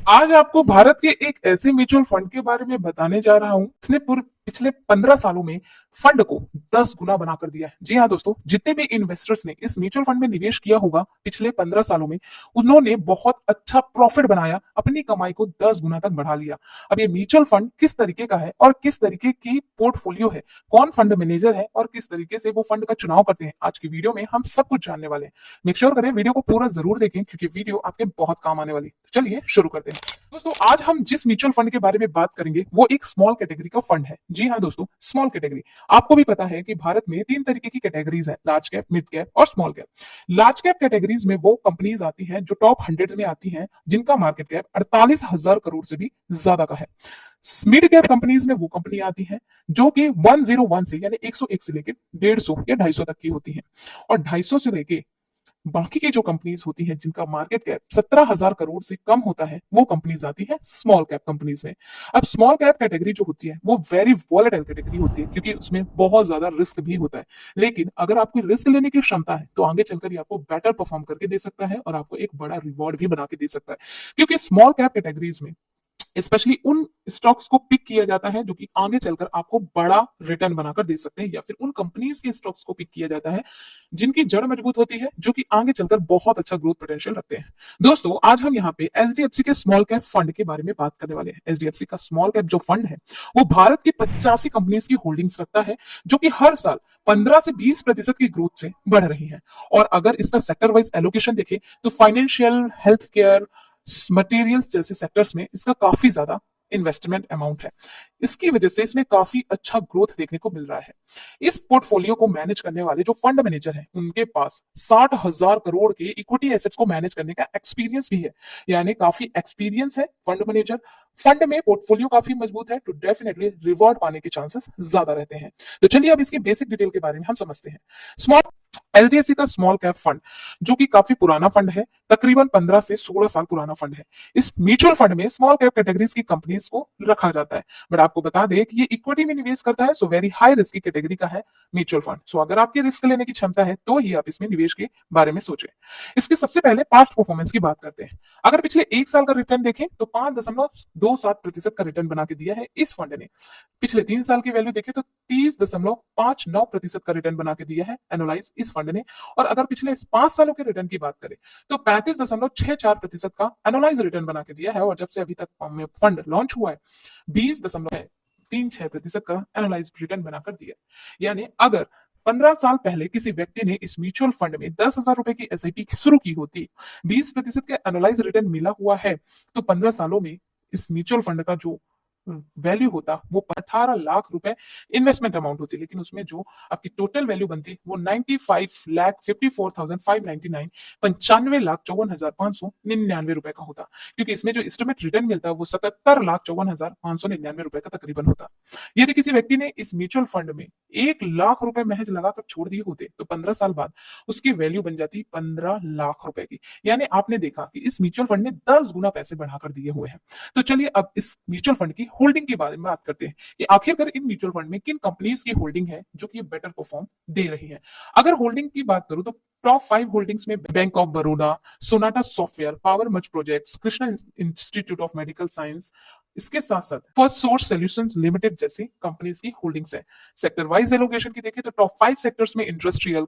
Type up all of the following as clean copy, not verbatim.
आज आपको भारत के एक ऐसे म्यूचुअल फंड के बारे में बताने जा रहा हूं जिसने पिछले 15 सालों में फंड को 10 गुना बना कर दिया है। जी हाँ दोस्तों, जितने भी इन्वेस्टर्स ने इस म्यूचुअल फंड में निवेश किया होगा पिछले 15 सालों में, उन्होंने बहुत अच्छा प्रॉफिट बनाया, अपनी कमाई को 10 गुना तक बढ़ा लिया। अब ये म्यूचुअल फंड किस तरीके का है और किस तरीके की पोर्टफोलियो है, कौन फंड मैनेजर है और किस तरीके से वो फंड का चुनाव करते हैं, आज की वीडियो में हम सब कुछ जानने वाले हैं। मेक श्योर करें वीडियो को पूरा जरूर देखें क्योंकि वीडियो आपके बहुत काम आने वाली है। चलिए शुरू करते हैं। दोस्तों, आज हम जिस म्यूचुअल फंड के बारे में बात करेंगे वो एक स्मॉल कैटेगरी का फंड है। जी हाँ दोस्तों, स्मॉल कैटेगरी। आपको भी पता है कि भारत में 3 तरीके की कैटेगरीज है, लार्ज कैप, मिड कैप और small cap. Large cap categories में वो कंपनीज आती हैं जो टॉप 100 में आती हैं, जिनका मार्केट कैप 48,000 करोड़ से भी ज्यादा का है। मिड कैप कंपनीज में वो कंपनी आती है जो कि 101 से यानी 101 से लेके 150 या 250 तक की होती है, और 250 से लेके बाकी की जो कंपनीज होती है जिनका मार्केट कैप 17,000 करोड़ से कम होता है, वो कंपनीज आती है स्मॉल कैप कंपनीज में। अब स्मॉल कैप कैटेगरी जो होती है वो वेरी वॉलेटाइल कैटेगरी होती है क्योंकि उसमें बहुत ज्यादा रिस्क भी होता है। लेकिन अगर आपकी रिस्क लेने की क्षमता है तो आगे चलकर ये आपको बेटर परफॉर्म करके दे सकता है और आपको एक बड़ा रिवॉर्ड भी बना के दे सकता है, क्योंकि स्मॉल कैप कैटेगरीज में स्पेशली उन स्टॉक्स को पिक किया जाता है जो कि आगे चलकर आपको बड़ा रिटर्न बनाकर दे सकते हैं, या फिर उन कंपनीज के स्टॉक्स को पिक किया जाता है जिनकी जड़ मजबूत होती है, जो कि आगे चलकर बहुत अच्छा ग्रोथ पोटेंशियल रखते हैं। दोस्तों, आज हम यहाँ पे एचडीएफसी के स्मॉल कैप फंड के बारे में बात करने वाले हैं। एचडीएफसी का स्मॉल कैप जो फंड है वो भारत की 85 कंपनीज की होल्डिंग्स रखता है, जो कि हर साल 15 से 20% की ग्रोथ से बढ़ रही है। और अगर इसका सेक्टर वाइज एलोकेशन देखें तो फाइनेंशियल, हेल्थ केयर, मटेरियल्स जैसे सेक्टर्स में इसका काफी ज्यादा इन्वेस्टमेंट अमाउंट है। इसकी वजह से इसमें काफी अच्छा ग्रोथ देखने को मिल रहा है। इस पोर्टफोलियो को मैनेज करने वाले जो फंड मैनेजर हैं उनके पास 60,000 करोड़ के इक्विटी एसेट्स को मैनेज करने का एक्सपीरियंस भी है, यानी काफी एक्सपीरियंस है फंड मैनेजर। फंड में पोर्टफोलियो काफी मजबूत है तो डेफिनेटली रिवॉर्ड पाने के चांसेस ज्यादा रहते हैं। तो चलिए अब इसके बेसिक डिटेल के बारे में हम समझते हैं। स्मॉल एचडीएफसी का स्मॉल कैप फंड जो कि काफी पुराना फंड है, तकरीबन 15 से 16 साल पुराना फंड है। इस म्यूचुअल फंड में स्मॉल कैप कैटेगरीज की कंपनीज को रखा जाता है, बट आपको बता दें कि ये इक्विटी में निवेश करता है, सो वेरी हाई रिस्क की कैटेगरी का है म्यूचुअल फंड। सो अगर आपकी रिस्क लेने की क्षमता है तो ही आप इसमें निवेश के बारे में सोचें। इसके सबसे पहले पास्ट परफॉर्मेंस की बात करते हैं। अगर पिछले एक साल का रिटर्न देखें तो 5.27% का रिटर्न बना के दिया है इस फंड ने। पिछले 3 साल की वैल्यू देखें तो 30.59% का रिटर्न बना के दिया है एनुलाइज इस फंड ने। और अगर पिछले 5 सालों के रिटर्न की बात करें तो 35.64% का एनुलाइज रिटर्न बना के दिया है, और जब से अभी तक फंड लॉन्च हुआ है 20.36% का एनुलाइज रिटर्न बनाकर दिया। यानी अगर 15 साल पहले किसी व्यक्ति ने इस म्यूचुअल फंड में 10,000 रुपए की एसआईपी शुरू की होती, 20% का एनुलाइज रिटर्न मिला हुआ है, तो 15 सालों में इस म्यूचुअल फंड का जो वैल्यू होता वो 18 लाख रुपए इन्वेस्टमेंट अमाउंट होती, लेकिन उसमें जो आपकी टोटल वैल्यू बनती वो 95,54,599 95,54,599 रुपए का होता, क्योंकि इसमें जो एस्टिमेट रिटर्न मिलता है वो 77,54,599 रुपए का तकरीबन होता। यदि किसी व्यक्ति ने इस म्यूचुअल फंड में 1 लाख रुपए महज लगाकर छोड़ दिए होते तो 15 साल बाद उसकी वैल्यू बन जाती 15 लाख रुपए की। यानी आपने देखा कि इस म्यूचुअल फंड ने 10 गुना पैसे बढ़ाकर दिए हुए हैं। तो चलिए अब इस म्यूचुअल फंड की होल्डिंग के बारे में बात करते हैं कि आखिरकार इन म्यूचुअल फंड में किन कंपनीज की होल्डिंग है जो कि बेटर परफॉर्म दे रही है। अगर होल्डिंग की बात करूं तो टॉप 5 होल्डिंग्स में bank of Baroda, Sonata software, power much projects, Krishna institute of medical science, इसके साथ साथ फर्स्ट सोर्स सॉल्यूशंस लिमिटेड जैसी कंपनीज की होल्डिंग्स है। सेक्टर वाइज एलोकेशन की देखें तो टॉप 5 सेक्टर्स में industrial,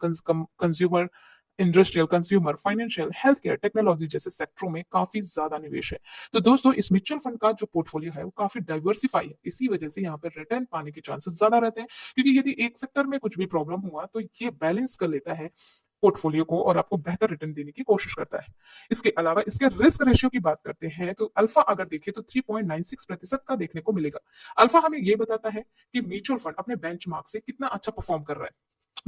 consumer, financial, health care, technology जैसे सेक्टरों में काफी ज्यादा निवेश है। तो दोस्तों, इस म्यूचुअल फंड का जो पोर्टफोलियो है वो काफी डाइवर्सिफाई है, इसी वजह से यहाँ पर रिटर्न पाने के चांसेस ज्यादा रहते हैं, क्योंकि यदि एक सेक्टर में कुछ भी प्रॉब्लम हुआ तो ये बैलेंस कर लेता है पोर्टफोलियो को और आपको बेहतर रिटर्न देने की कोशिश करता है। इसके अलावा इसके रिस्क रेशियो की बात करते हैं तो अल्फा अगर देखें तो 3.96% का देखने को मिलेगा। अल्फा हमें यह बताता है कि म्यूचुअल फंड अपने बेंचमार्क से कितना अच्छा परफॉर्म कर रहा है।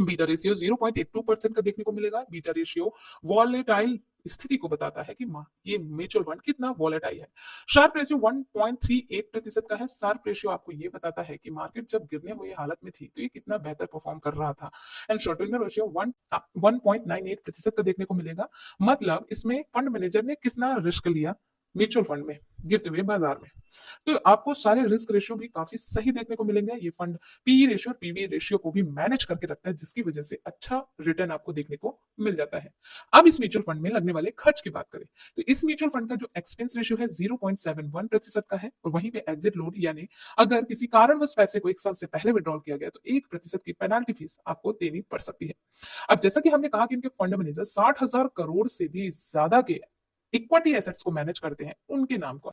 बीटा रेशियो 0.82% का देखने को मिलेगा। बीटा रेशियो वॉलेटाइल स्थिति को बताता है कि ये म्यूचुअल फंड कितना वॉलेटाइल है। शार्प रेशियो 1.38% का है। शार्प रेशियो आपको ये बताता है कि मार्केट जब गिरने हुई हालत में थी तो ये कितना बेहतर परफॉर्म कर रहा था। एंड शॉर्ट टर्म रेशियो 1.98% का देखने को मिलेगा। मतलब इसमें फंड मैनेजर ने कितना रिस्क लिया म्यूचुअल फंड में, गिरते हुए बाजार में। तो आपको सारे रिस्क रेशियो भी काफी सही देखने को मिलेंगे। ये फंड पीई रेशियो और पीवी रेशियो को भी मैनेज करके रखता है, जिसकी वजह से अच्छा रिटर्न आपको देखने को मिल जाता है। अब इस म्यूचुअल फंड में लगने वाले खर्च की बात करें तो इस म्यूचुअल फंड का जो एक्सपेंस रेशियो है 0.71% का है, और वहीं पे एग्जिट लोड यानी अगर किसी कारणवश पैसे को 1 साल से पहले विड्रॉल किया गया तो 1% की पेनाल्टी फीस आपको देनी पड़ सकती है। अब जैसा कि हमने कहा कि इनके फंड मैनेजर 60,000 करोड़ से भी ज्यादा के इक्विटी एसेट्स को मैनेज करते हैं, उनके नाम को।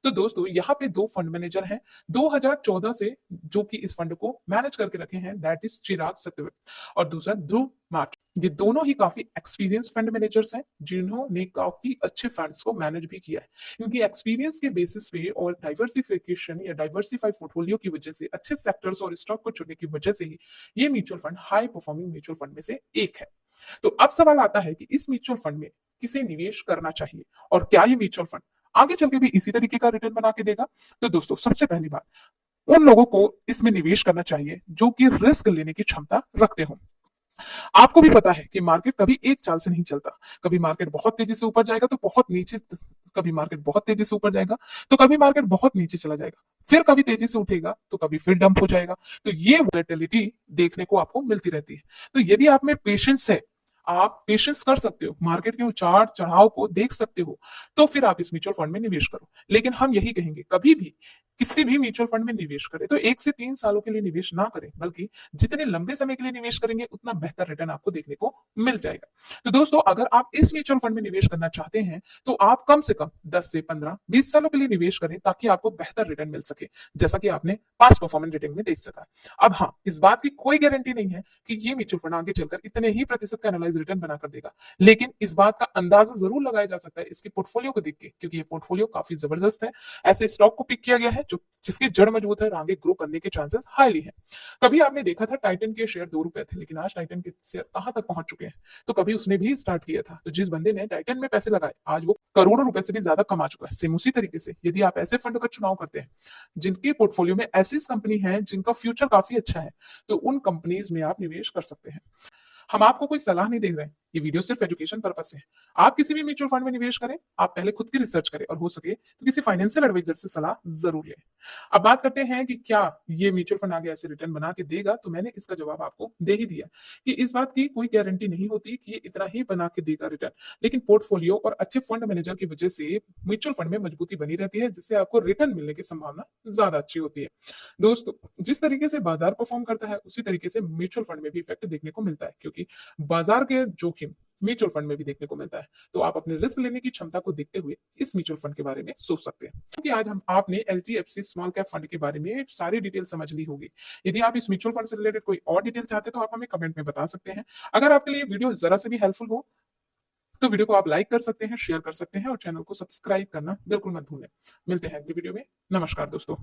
तो दोस्तों यहाँ पे दो फंड मैनेजर हैं 2014 से जो कि इस फंड को मैनेज करके रखे हैं, दैट इज चिराग सत्यव्रत और दूसरा ध्रुव मार्ट। ये दोनों ही काफी एक्सपीरियंस फंड मैनेजर्स हैं जिन्होंने काफी अच्छे फंड्स को मैनेज भी किया है। इनकी एक्सपीरियंस के बेसिस पे और डाइवर्सिफिकेशन या डाइवर्सिफाइड पोर्टफोलियो की वजह से, अच्छे सेक्टर्स और स्टॉक को चुनने की वजह से ही ये mutual fund high performing mutual fund में से एक है। तो अब सवाल आता है कि इस म्यूचुअल फंड में किसे निवेश करना चाहिए और क्या ये म्यूचुअल फंड आगे चल के भी इसी तरीके का रिटर्न बना के देगा। तो दोस्तों सबसे पहली बात, उन लोगों को इसमें निवेश करना चाहिए जो कि रिस्क लेने की क्षमता रखते हो। आपको भी पता है कि मार्केट कभी एक चाल से नहीं चलता। कभी मार्केट बहुत तेजी से ऊपर जाएगा तो बहुत नीचे, कभी मार्केट बहुत तेजी से ऊपर जाएगा तो कभी मार्केट बहुत नीचे चला जाएगा, फिर कभी तेजी से उठेगा तो कभी फिर डंप हो जाएगा। तो ये वोलेटिलिटी देखने को आपको मिलती रहती है। तो यदि आप में पेशेंस है, आप पेशेंस कर सकते हो, मार्केट के उतार चढ़ाव को देख सकते हो, तो फिर आप इस म्यूचुअल फंड में निवेश करो। लेकिन हम यही कहेंगे, कभी भी किसी भी म्यूचुअल फंड में निवेश करें तो 1 से 3 सालों के लिए निवेश ना करें, बल्कि जितने लंबे समय के लिए निवेश करेंगे उतना बेहतर रिटर्न आपको देखने को मिल जाएगा। तो दोस्तों अगर आप इस म्यूचुअल फंड में निवेश करना चाहते हैं तो आप कम से कम 10 से 15 20 सालों के लिए निवेश करें, ताकि आपको बेहतर रिटर्न मिल सके, जैसा कि आपने पास्ट परफॉर्मेंस रेटिंग में देख सका। अब हाँ, इस बात की कोई गारंटी नहीं है कि ये म्यूचुअल फंड आगे चलकर इतने ही प्रतिशत का एनालाइज रिटर्न बनाकर देगा, लेकिन इस बात का अंदाजा जरूर लगाया जा सकता है इसके पोर्टफोलियो को देख के, क्योंकि ये पोर्टफोलियो काफी जबरदस्त है। ऐसे स्टॉक को पिक किया गया है जो जिसकी जड़ मजबूत है और आगे ग्रो करने के चांसेस हाईली है। कभी आपने देखा था टाइटन के शेयर 2 रुपए थे, लेकिन आज टाइटन के शेयर कहां तक पहुंच चुके हैं। तो कभी उसने भी स्टार्ट किया था, तो जिस बंदे ने टाइटन में पैसे लगाए आज वो करोड़ों रुपए से भी ज्यादा कमा चुका है। सेम उसी तरीके से यदि आप ऐसे फंड का चुनाव करते हैं जिनके पोर्टफोलियो में ऐसी कंपनी है जिनका फ्यूचर काफी अच्छा है, तो उन कंपनीज में आप निवेश कर सकते हैं। हम आपको कोई सलाह नहीं दे रहे हैं, ये वीडियो सिर्फ एजुकेशन पर्पज से है। आप किसी भी म्यूचुअल फंड में निवेश करें, आप पहले खुद की रिसर्च करें और हो सके तो किसी फाइनेंशियल एडवाइजर से सलाह जरूर लें। अब बात करते हैं कि क्या ये म्यूचुअल फंड आगे ऐसे रिटर्न बना के देगा, तो मैंने इसका जवाब आपको दे ही दिया कि इस बात की कोई गारंटी नहीं होती कि ये इतना ही बना के देगा रिटर्न, लेकिन पोर्टफोलियो और अच्छे फंड मैनेजर की वजह से म्यूचुअल फंड में मजबूती बनी रहती है, जिससे आपको रिटर्न मिलने की संभावना ज्यादा अच्छी होती है। दोस्तों जिस तरीके से बाजार परफॉर्म करता है उसी तरीके से म्यूचुअल फंड में भी इफेक्ट देखने को मिलता है, क्योंकि बाजार के जोखिम म्यूचुअल फंड में भी देखने को मिलता है। तो आप अपने रिस्क लेने की क्षमता को देखते हुए इस म्यूचुअल फंड के बारे में सोच सकते हैं। क्योंकि आज हम आपने एचडीएफसी स्मॉल कैप फंड के बारे में सारी डिटेल समझ ली होगी। यदि आप इस म्यूचुअल फंड से रिलेटेड कोई और डिटेल चाहते हैं तो आप हमें कमेंट में बता सकते हैं। अगर आपके लिए वीडियो जरा से भी हेल्पफुल हो तो वीडियो को आप लाइक कर सकते हैं, शेयर कर सकते हैं और चैनल को सब्सक्राइब करना बिल्कुल मत भूलें। मिलते हैं अगली वीडियो में। नमस्कार दोस्तों।